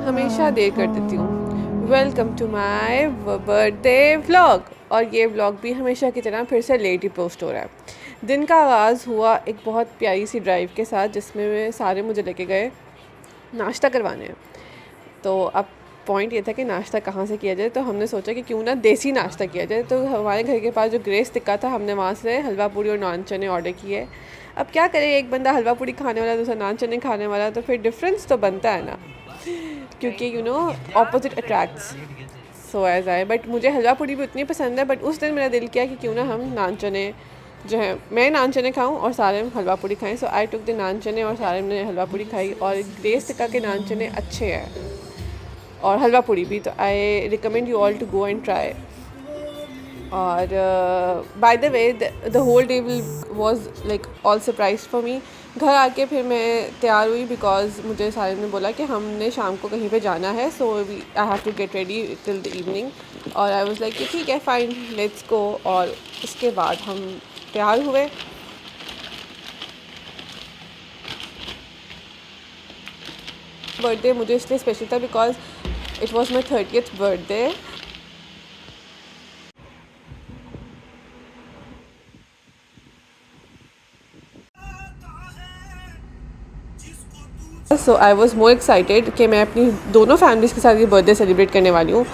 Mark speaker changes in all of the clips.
Speaker 1: हमेशा देर कर देती हूँ। Welcome to my birthday vlog. और ये व्लॉग भी हमेशा की तरह फिर से लेट ही पोस्ट हो रहा है। दिन का आगाज़ हुआ एक बहुत प्यारी सी ड्राइव के साथ, जिसमें सारे मुझे लेके गए नाश्ता करवाने। तो अब पॉइंट ये था कि नाश्ता कहाँ से किया जाए, तो हमने सोचा कि क्यों ना देसी नाश्ता किया जाए। तो हमारे घर के पास जो ग्रेस टिक्का था, हमने वहाँ से हलवा पूड़ी और नान चने ऑर्डर किए। अब क्या करें, एक बंदा हलवा पूड़ी खाने वाला, दूसरा नान चने खाने वाला, तो फिर डिफरेंस तो बनता है ना, क्योंकि opposite attracts. So as I, but मुझे हलवा पूड़ी भी उतनी पसंद है। बट उस दिन मेरा दिल किया कि क्यों ना हम नान चने जो है, मैं नान चने खाऊं और सारे हलवा पूड़ी खाएं। सो आई टुक द नान चने और सारे ने हलवा पूड़ी खाई। और ग्रेस टिक्का के नान चने अच्छे हैं और हलवा पूड़ी भी, तो I recommend you all to go and try. और by the way, the whole day was like all surprise for me. घर आके फिर मैं तैयार हुई, बिकॉज मुझे सारे ने बोला कि हमने शाम को कहीं पे जाना है, so I have to get ready till the evening. और आई वाज लाइक कि ठीक है, फाइन, लेट्स गो। और उसके बाद हम तैयार हुए। बर्थडे मुझे इसलिए स्पेशल था because it was my 30th birthday. So I was more excited कि मैं अपनी दोनों फैमिलीज़ के साथ ये बर्थडे सेलिब्रेट करने वाली हूँ।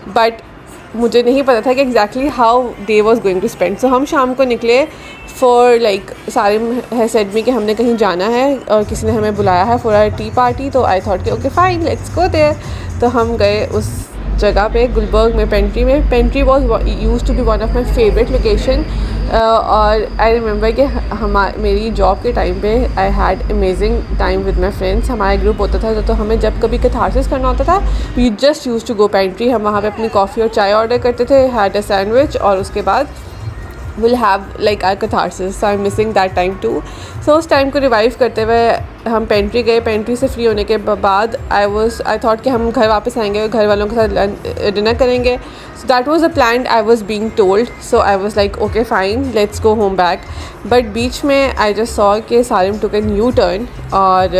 Speaker 1: बट मुझे नहीं पता था कि exactly how day was going to spend. सो हम शाम को निकले फॉर लाइक, सारे है सेड मी कि हमने कहीं जाना है और किसी ने हमें बुलाया है फॉर आर टी पार्टी। तो आई थॉट कि okay fine, let's go there. तो हम गए उस जगह पे, गुलबर्ग में, Pantry was use to be one of my favourite location. और आई रिमेंबर कि मेरी जॉब के टाइम पे I had amazing time with my friends. हमारा ग्रुप होता था, तो हमें जब कभी कैथारसिस करना होता था, we just use to go Pantry. हम वहाँ पे अपनी कॉफ़ी और चाय ऑर्डर करते थे, हैड अ सैंडविच, और उसके बाद will have like our catharsis. So I am missing that time too. So उस टाइम को रिवाइव करते हुए हम पेंट्री गए। पेंट्री से फ्री होने के बाद आई थॉट कि हम घर वापस आएंगे और घर वालों के साथ डिनर करेंगे। So that was a plan I was being told. So I was like okay fine, let's go home back. But बीच में आई जस्ट सॉ कि Sarim took an U turn. और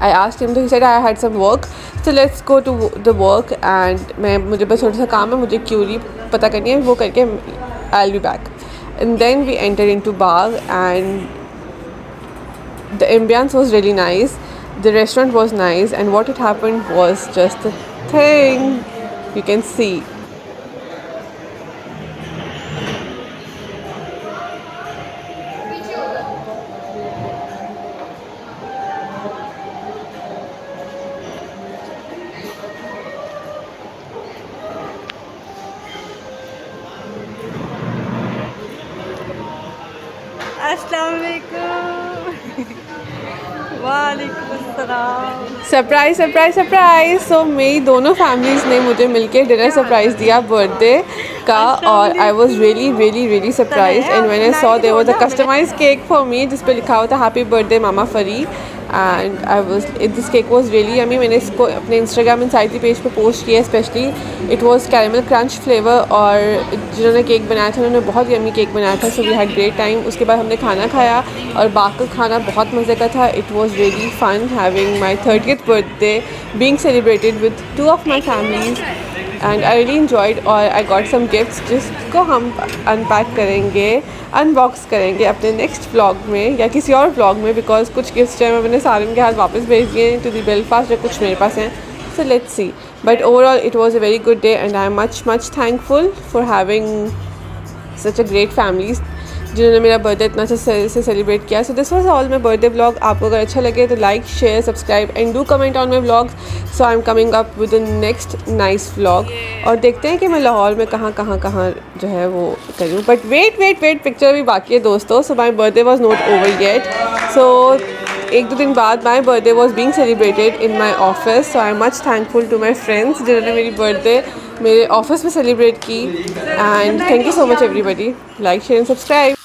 Speaker 1: आई आस्क्ड हिम, तो he said I had some work, so let's go to the work. And मुझे बस थोड़ा सा काम है, मुझे क्यूरी पता करनी है, वो करके I'll be back. And then we entered into bar, and the ambience was really nice. The restaurant was nice, and what had happened was just a thing you can see. Surprise surprise surprise. So मेरी दोनों families ने मुझे मिलके dinner surprise दिया birthday का। और I was really really really surprise. And when I saw there was a customised cake for me, जिस पे लिखा हुआ था हैप्पी बर्थडे मामा Fari. And I was, this cake was really yummy. मैंने इसको अपने इंस्टाग्राम इंसाइटी पेज पे पोस्ट किया। Specially it was caramel crunch flavour, और जिन्होंने केक बनाया था उन्होंने बहुत यमी केक बनाया था। So we had great time. उसके बाद हमने खाना खाया, और बाकी खाना बहुत मज़े का था। It was really fun having my 30th birthday being celebrated with 2 of my families. And I really enjoyed. और आई गॉट सम गिफ्ट्स जिसको हम अनपैक करेंगे, अनबॉक्स करेंगे अपने नेक्स्ट व्लॉग में या किसी और व्लॉग में। बिकॉज कुछ गिफ्ट्स जो है मैंने सारिम के हाथ वापस भेज दिए टू दी बेलफास्ट, और कुछ मेरे पास हैं। So let's see. But overall it was a very good day, and I am much much thankful for having such a great families जिन्होंने मेरा बर्थडे इतना अच्छा से सेलिब्रेट किया। So this was all my birthday vlog. आपको अगर अच्छा लगे तो like, share, subscribe and do comment on my vlogs. So I am coming up with the next nice vlog. और देखते हैं कि मैं लाहौर में कहाँ जो है वो करूँ। बट वेट पिक्चर भी बाकी है दोस्तों। So my birthday was not over yet. So 1-2 दिन बाद my birthday was being celebrated in my office. So I am much thankful to my friends जिन्होंने मेरी बर्थडे मेरे ऑफिस में सेलिब्रेट की। And thank you so much everybody. Like, share and subscribe.